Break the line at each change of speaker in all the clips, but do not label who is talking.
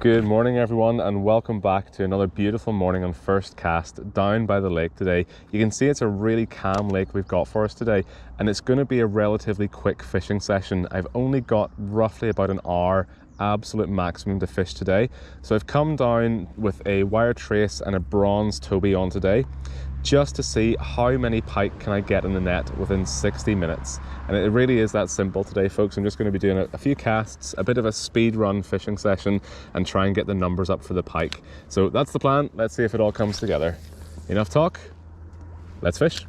Good morning everyone, and welcome back to another beautiful morning on First Cast down by the lake today. You can see it's a really calm lake we've got for us today, and it's going to be a relatively quick fishing session. I've only got roughly about an hour absolute maximum to fish today, so I've come down with a wire trace and a bronze Toby on today just to see how many pike can I get in the net within 60 minutes. And it really is that simple today, folks. I'm just going to be doing a few casts, a bit of a speed run fishing session, and try and get the numbers up for the pike. So that's the plan. Let's see if it all comes together. Enough talk, let's fish.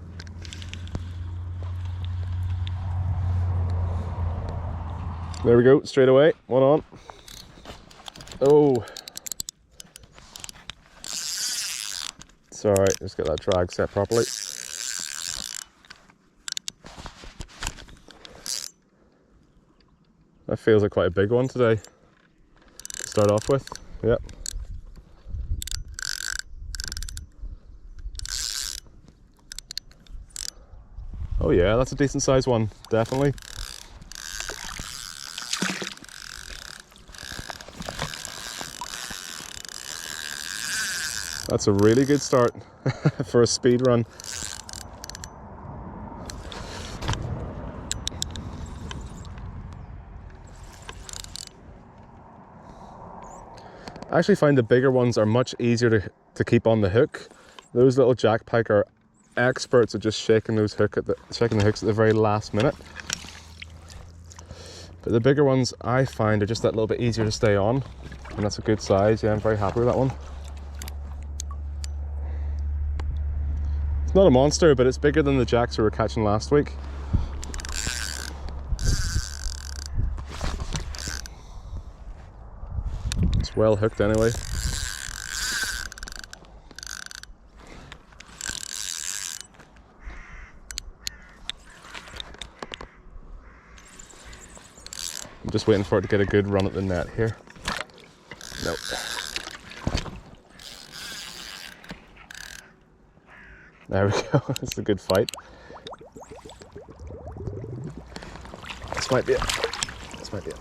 There we go, straight away, one on. Oh, sorry, just get that drag set properly. That feels like quite a big one today to start off with. Yep. Oh yeah, that's a decent sized one, definitely. That's a really good start for a speed run. I actually find the bigger ones are much easier to keep on the hook. Those little jack pike are experts at just shaking those hooks at the very last minute. But the bigger ones I find are just that little bit easier to stay on, and that's a good size. Yeah, I'm very happy with that one. It's not a monster, but it's bigger than the jacks we were catching last week. It's well hooked anyway. I'm just waiting for it to get a good run at the net here. Nope. There we go, that's a good fight. This might be it. This might be it.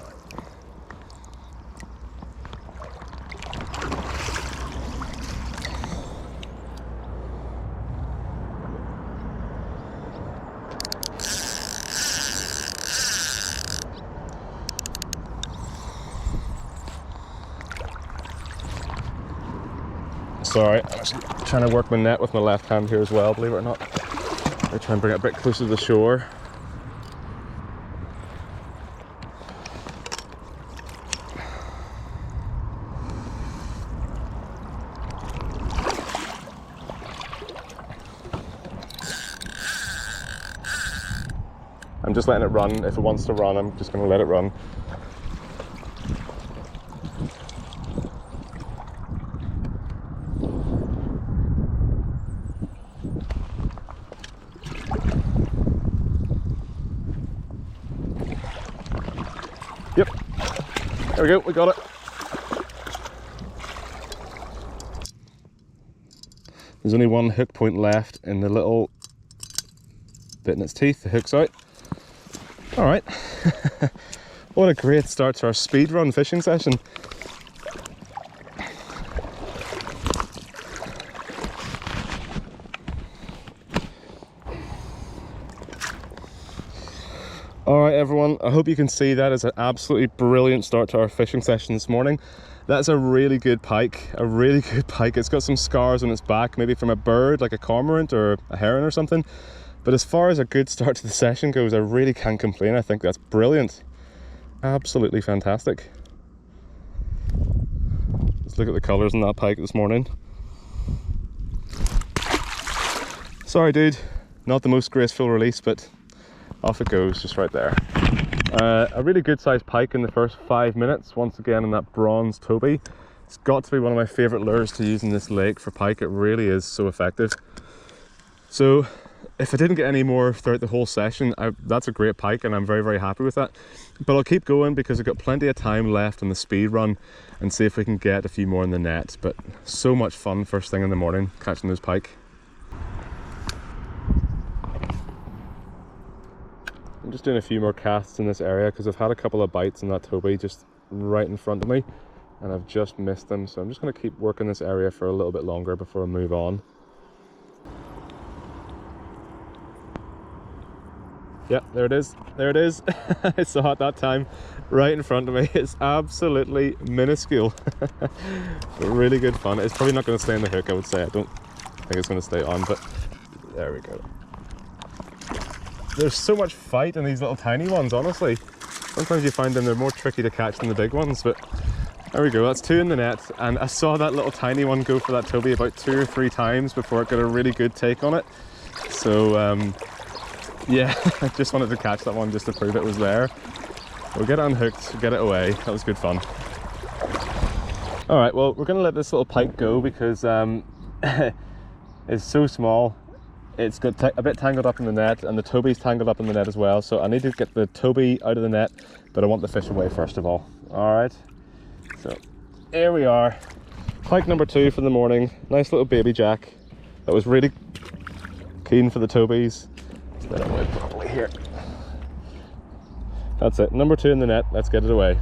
Sorry, I'm actually trying to work my net with my left hand here as well, believe it or not. I try and bring it a bit closer to the shore. I'm just letting it run. If it wants to run, I'm just going to let it run. Yep, there we go, we got it. There's only one hook point left in the little bit in its teeth. The hook's out. All right, what a great start to our speed run fishing session. Alright everyone, I hope you can see that as an absolutely brilliant start to our fishing session this morning. That's a really good pike, a really good pike. It's got some scars on its back, maybe from a bird like a cormorant or a heron or something. But as far as a good start to the session goes, I really can't complain. I think that's brilliant. Absolutely fantastic. Let's look at the colours on that pike this morning. Sorry dude, not the most graceful release, but off it goes, just right there. A really good sized pike in the first 5 minutes, once again in that bronze Toby. It's got to be one of my favourite lures to use in this lake for pike. It really is so effective. So if I didn't get any more throughout the whole session, that's a great pike and I'm very, very happy with that. But I'll keep going because I've got plenty of time left on the speed run and see if we can get a few more in the net. But so much fun first thing in the morning catching those pike. I'm just doing a few more casts in this area because I've had a couple of bites in that Toby just right in front of me. and I've just missed them, so I'm just going to keep working this area for a little bit longer before I move on. Yeah, there it is. There it is. I saw it that time right in front of me. It's absolutely minuscule. Really good fun. It's probably not going to stay in the hook, I would say. I don't think it's going to stay on, but there we go. There's so much fight in these little tiny ones, honestly. Sometimes you find them, they're more tricky to catch than the big ones, but there we go. That's 2 in the net, and I saw that little tiny one go for that Toby about 2 or 3 times before it got a really good take on it. So, yeah, I just wanted to catch that one just to prove it was there. We'll get it unhooked, get it away. That was good fun. All right, well, we're going to let this little pike go because it's so small. It's got a bit tangled up in the net, and the Toby's tangled up in the net as well. So I need to get the Toby out of the net, but I want the fish away first of all. All right, so here we are. Pike number 2 for the morning. Nice little baby jack that was really keen for the Tobies. Let it away properly here. That's it, number 2 in the net. Let's get it away.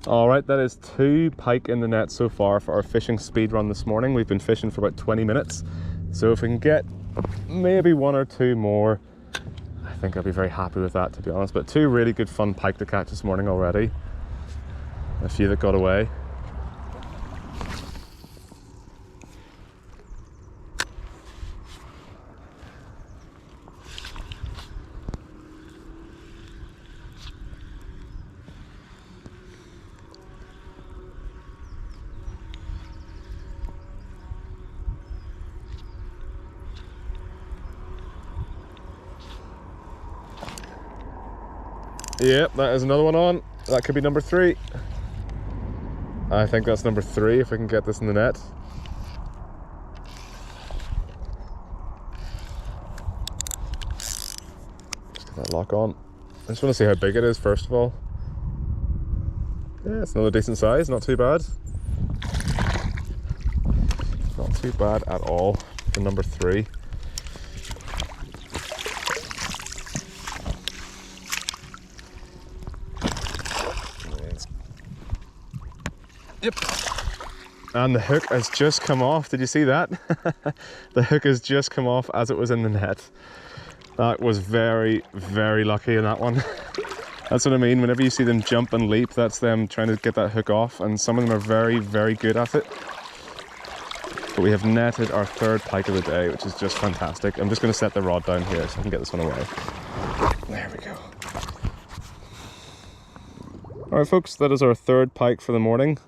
All right, that is 2 pike in the net so far for our fishing speed run this morning. We've been fishing for about 20 minutes. So if we can get maybe 1 or 2 more, I think I'll be very happy with that, to be honest. But 2 really good fun pike to catch this morning already. A few that got away. Yep, that is another one on. That could be number 3. I think that's number 3 if we can get this in the net. Just get that lock on. I just want to see how big it is first of all. Yeah, it's another decent size, not too bad. Not too bad at all for number 3. Yep. And the hook has just come off. Did you see that? The hook has just come off as it was in the net. That was very, very lucky in that one. That's what I mean. Whenever you see them jump and leap, that's them trying to get that hook off. And some of them are very, very good at it. But we have netted our 3rd pike of the day, which is just fantastic. I'm just going to set the rod down here so I can get this one away. There we go. All right, folks, that is our 3rd pike for the morning.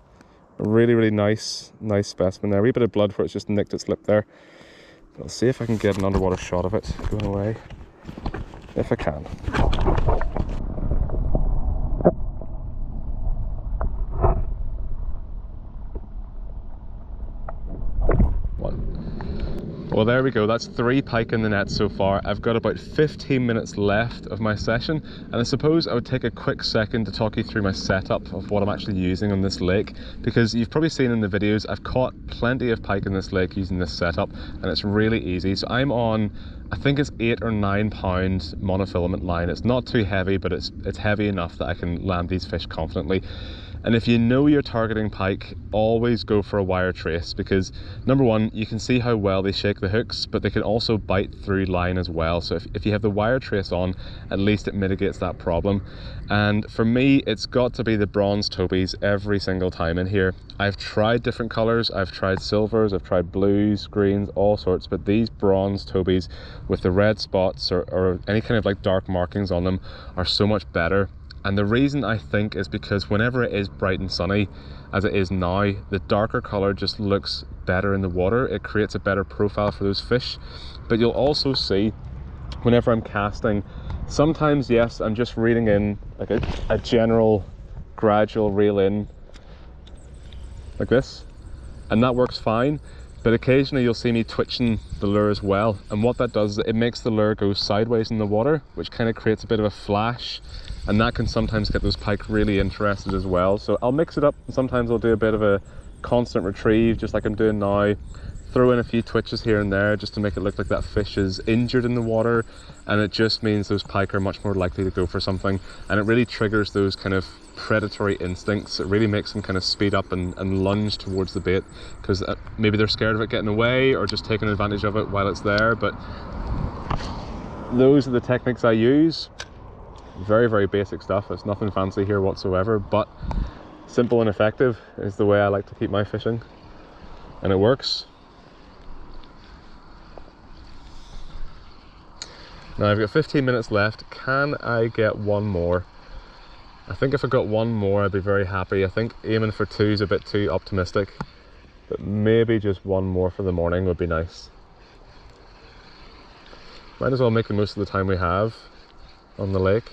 A really, really nice specimen there. A wee bit of blood where it's just nicked its lip there. I'll see if I can get an underwater shot of it going away. If I can. Well, there we go. That's 3 pike in the net so far. I've got about 15 minutes left of my session, and I suppose I would take a quick second to talk you through my setup of what I'm actually using on this lake, because you've probably seen in the videos I've caught plenty of pike in this lake using this setup, and it's really easy. So I'm on, I think it's 8 or 9 pound monofilament line. It's not too heavy, but it's heavy enough that I can land these fish confidently. And if you know you're targeting pike, always go for a wire trace, because number 1, you can see how well they shake the hooks, but they can also bite through line as well. So if you have the wire trace on, at least it mitigates that problem. And for me, it's got to be the bronze Tobies every single time in here. I've tried different colors, I've tried silvers, I've tried blues, greens, all sorts, but these bronze Tobies with the red spots or any kind of like dark markings on them are so much better. And the reason I think is because whenever it is bright and sunny, as it is now, the darker color just looks better in the water. It creates a better profile for those fish. But you'll also see, whenever I'm casting, sometimes, yes, I'm just reeling in like a general gradual reel in like this, and that works fine. But occasionally you'll see me twitching the lure as well. And what that does is it makes the lure go sideways in the water, which kind of creates a bit of a flash. And that can sometimes get those pike really interested as well. So I'll mix it up. Sometimes I'll do a bit of a constant retrieve, just like I'm doing now. throw in a few twitches here and there just to make it look like that fish is injured in the water, and it just means those pike are much more likely to go for something, and it really triggers those kind of predatory instincts. It really makes them kind of speed up and lunge towards the bait, because maybe they're scared of it getting away or just taking advantage of it while it's there. But those are the techniques I use. Very, very basic stuff. It's nothing fancy here whatsoever, but simple and effective is the way I like to keep my fishing, and it works. Now I've got 15 minutes left. Can I get one more? I think if I got one more I'd be very happy. I think aiming for 2 is a bit too optimistic, but maybe just one more for the morning would be nice. Might as well make the most of the time we have on the lake.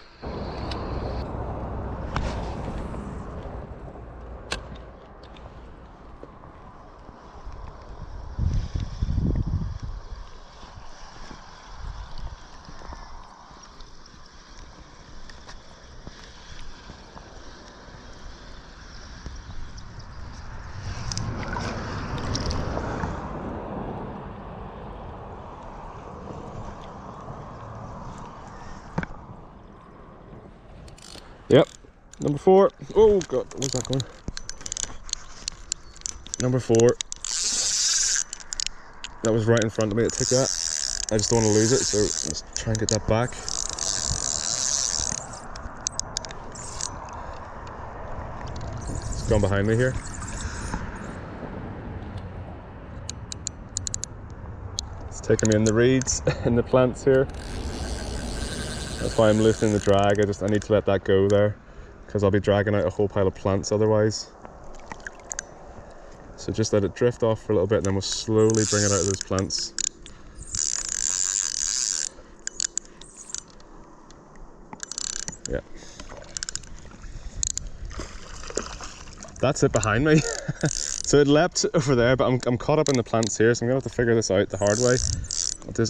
Yep, number 4. Oh god, where's that going? Number 4. That was right in front of me, it took that. I just don't want to lose it, so let's try and get that back. It's gone behind me here. It's taking me in the reeds, in the plants here. That's why I'm loosening the drag. I need to let that go there, because I'll be dragging out a whole pile of plants otherwise. So just let it drift off for a little bit, and then we'll slowly bring it out of those plants. Yeah. That's it behind me. So it leapt over there, but I'm caught up in the plants here, so I'm gonna have to figure this out the hard way.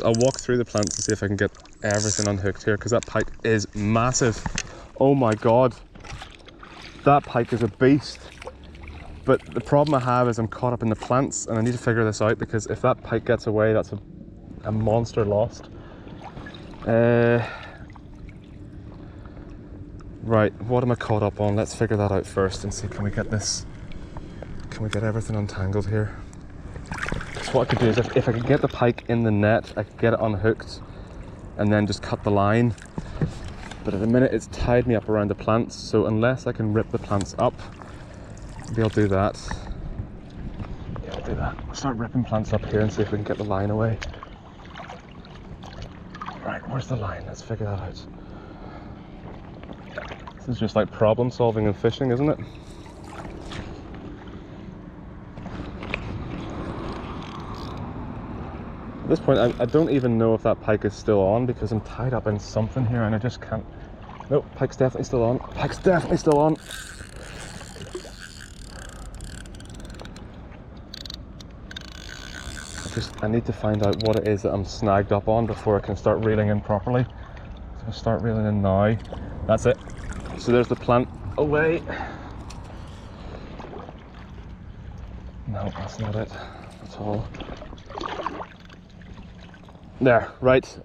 I'll walk through the plants and see if I can get everything unhooked here, because that pike is massive. Oh my god, that pike is a beast. But the problem I have is I'm caught up in the plants, and I need to figure this out, because if that pike gets away, that's a monster lost. Right, what am I caught up on? Let's figure that out first and see, can we get everything untangled here? So what I could do is, if I could get the pike in the net, I could get it unhooked and then just cut the line. But at the minute it's tied me up around the plants, so unless I can rip the plants up, maybe I'll do that. Yeah, I'll do that. We'll start ripping plants up here and see if we can get the line away. Right, where's the line? Let's figure that out. This is just like problem solving and fishing, isn't it? At this point, I don't even know if that pike is still on, because I'm tied up in something here and I just can't. Nope, pike's definitely still on. Pike's definitely still on. I need to find out what it is that I'm snagged up on before I can start reeling in properly. So I'll start reeling in now. That's it. So there's the plant away. No, that's not it at all. There, right.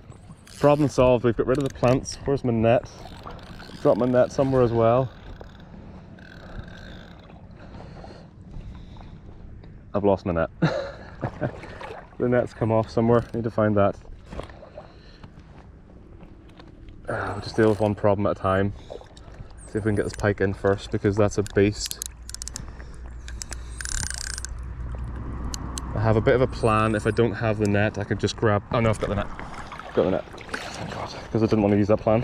Problem solved. We've got rid of the plants. Where's my net? Dropped my net somewhere as well. I've lost my net. The net's come off somewhere. Need to find that. We'll just deal with one problem at a time. See if we can get this pike in first, because that's a beast. I have a bit of a plan. If I don't have the net, I could just grab. Oh no, I've got the net. Got the net. Thank God, because I didn't want to use that plan.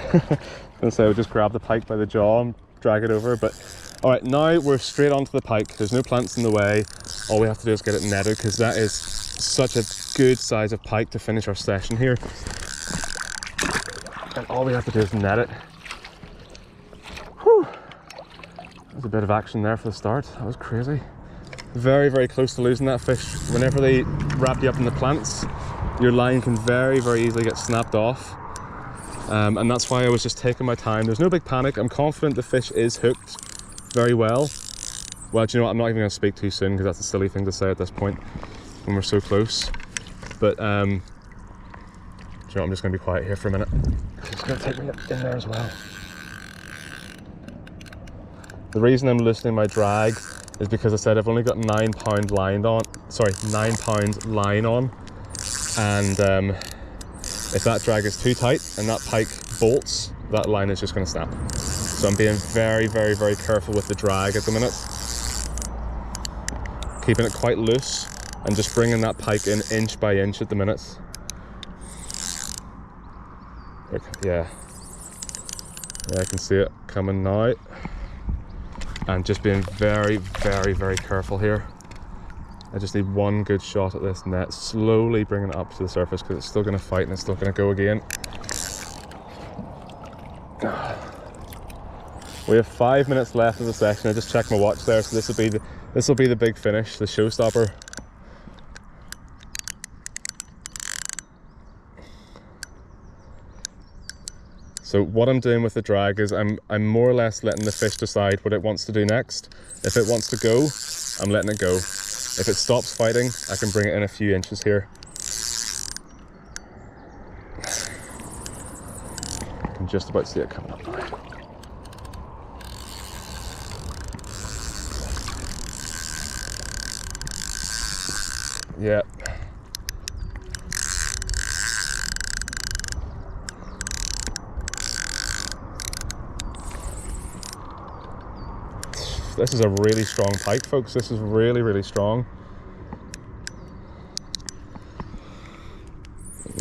And so I would just grab the pike by the jaw and drag it over. But all right, now we're straight onto the pike. There's no plants in the way. All we have to do is get it netted, because that is such a good size of pike to finish our session here. And all we have to do is net it. Whew. There's a bit of action there for the start. That was crazy. Very, very close to losing that fish. Whenever they wrap you up in the plants, your line can very, very easily get snapped off. And that's why I was just taking my time. There's no big panic. I'm confident the fish is hooked very well. Well, do you know what? I'm not even going to speak too soon, because that's a silly thing to say at this point. when we're so close. But do you know what, I'm just going to be quiet here for a minute. It's going to take me in there as well. The reason I'm loosening my drag is because I said I've only got 9 pound line on. Sorry, 9 pound line on, and if that drag is too tight and that pike bolts, that line is just going to snap. So I'm being very, very, very careful with the drag at the minute, keeping it quite loose and just bringing that pike in inch by inch at the minute. Yeah, I can see it coming now. And just being very, very, very careful here. I just need one good shot at this net, slowly bringing it up to the surface, because it's still going to fight and it's still going to go again. We have 5 minutes left of the session. I just checked my watch there, so this will be the big finish, the showstopper. So what I'm doing with the drag is I'm more or less letting the fish decide what it wants to do next. If it wants to go, I'm letting it go. If it stops fighting, I can bring it in a few inches here. I can just about see it coming up now. Yeah. This is a really strong pike, folks. This is really, really strong.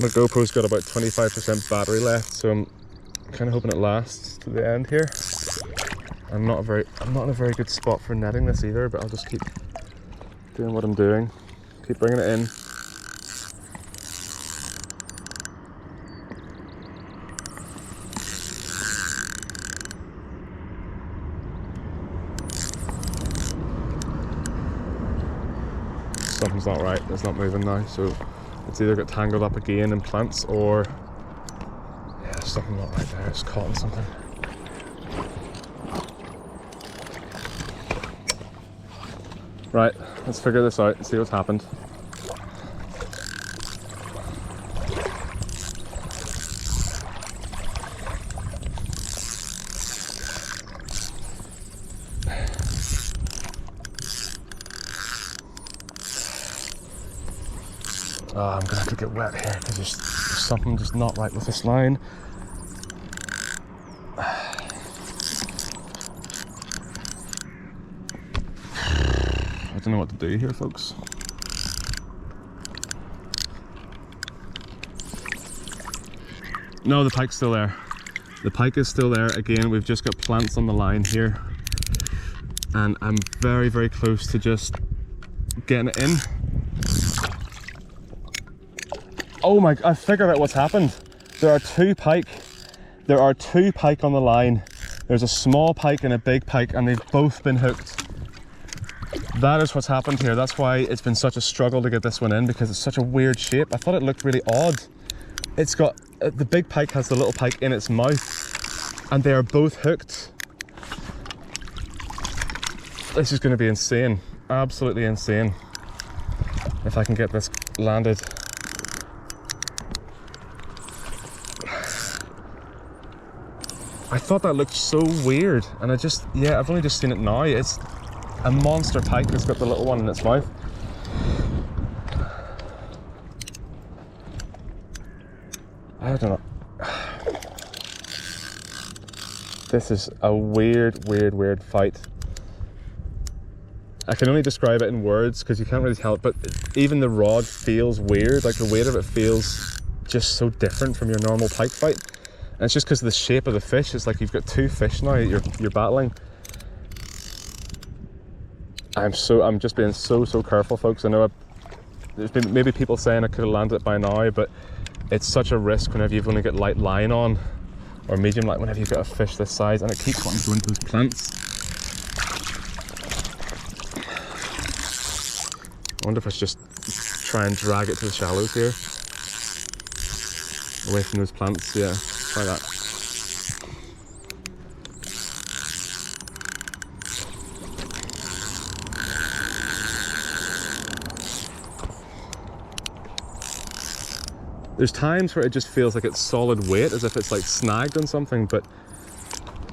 My GoPro's got about 25% battery left, so I'm kind of hoping it lasts to the end here. I'm not in a very good spot for netting this either, but I'll just keep doing what I'm doing. Keep bringing it in. Something's not right, it's not moving now, so it's either got tangled up again in plants or yeah, there's something not right there, it's caught in something. Right, let's figure this out and see what's happened. Oh, I'm gonna have to get wet here because there's something just not right with this line. I don't know what to do here, folks. No, the pike's still there. The pike is still there. Again, we've just got plants on the line here. And I'm very, very close to just getting it in. Oh my, I figured out what's happened. There are two pike on the line. There's a small pike and a big pike, and they've both been hooked. That is what's happened here. That's why it's been such a struggle to get this one in, because it's such a weird shape. I thought it looked really odd. It's got, the big pike has the little pike in its mouth, and they are both hooked. This is going to be insane. Absolutely insane. If I can get this landed. I thought that looked so weird, and I've only just seen it now. It's a monster pike that's got the little one in its mouth. I don't know. This is a weird, weird, weird fight. I can only describe it in words because you can't really tell it, but even the rod feels weird. Like the weight of it feels just so different from your normal pike fight. And it's just because of the shape of the fish. It's like you've got two fish now you're battling. I'm just being so careful, folks. I know there's been maybe people saying I could have landed it by now, but it's such a risk whenever you've only got light line on, or medium light, whenever you've got a fish this size, and it keeps wanting to go into those plants. I wonder if I should just try and drag it to the shallows here, away from those plants. Yeah, try that. There's times where it just feels like it's solid weight, as if it's like snagged on something, but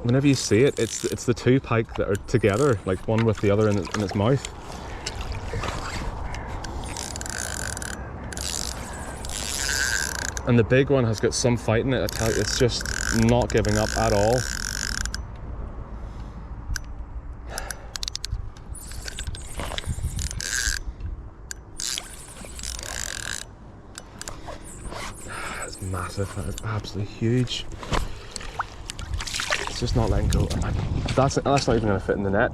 whenever you see it, it's the two pike that are together, like one with the other in its mouth. And the big one has got some fight in it, I tell you, it's just not giving up at all. It's massive, it's absolutely huge. It's just not letting go. That's not even going to fit in the net.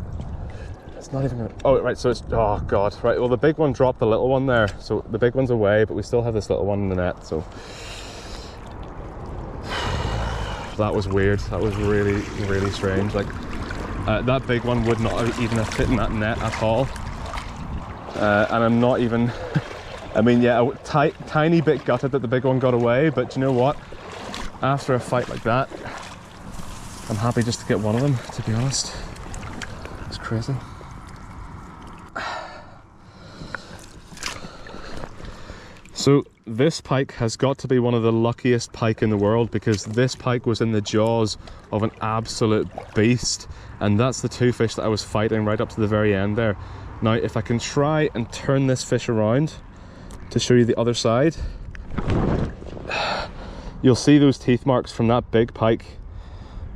It's not even going to... Oh, right, so it's... Oh, God. Right, well, the big one dropped the little one there. So the big one's away, but we still have this little one in the net, so... That was weird. That was really, really strange. Like, that big one would not even have fit in that net at all. And I'm not even... I mean, yeah, a tiny bit gutted that the big one got away, but you know what? After a fight like that, I'm happy just to get one of them, to be honest. It's crazy. So this pike has got to be one of the luckiest pike in the world, because this pike was in the jaws of an absolute beast, and that's the two fish that I was fighting right up to the very end there. Now, if I can try and turn this fish around to show you the other side, you'll see those teeth marks from that big pike.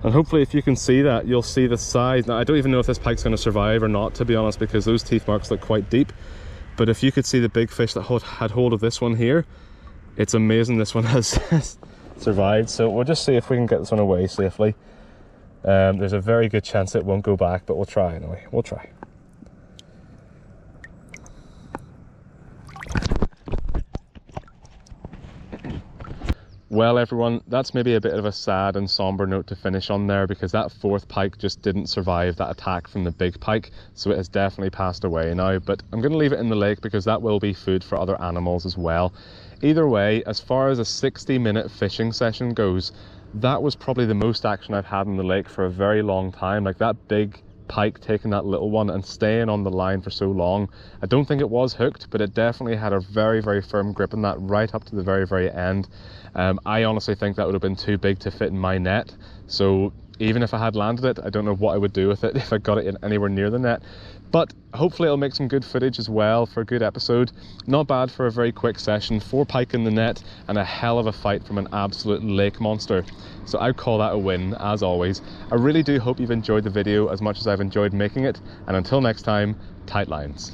And hopefully if you can see that, you'll see the size. Now, I don't even know if this pike's going to survive or not, to be honest, because those teeth marks look quite deep. But if you could see the big fish that had hold of this one here, it's amazing this one has survived. So we'll just see if we can get this one away safely. There's a very good chance it won't go back, but we'll try anyway. We'll try. Well, everyone, that's maybe a bit of a sad and somber note to finish on there, because that fourth pike just didn't survive that attack from the big pike, so it has definitely passed away now. But I'm going to leave it in the lake because that will be food for other animals as well. Either way, as far as a 60-minute fishing session goes, that was probably the most action I've had in the lake for a very long time. Like, that big pike taking that little one and staying on the line for so long. I don't think it was hooked, but it definitely had a very, very firm grip on that right up to the very, very end. I honestly think that would have been too big to fit in my net, so even if I had landed it, I don't know what I would do with it if I got it anywhere near the net. But hopefully it'll make some good footage as well for a good episode. Not bad for a very quick session. 4 pike in the net and a hell of a fight from an absolute lake monster. So I'd call that a win, as always. I really do hope you've enjoyed the video as much as I've enjoyed making it. And until next time, tight lines.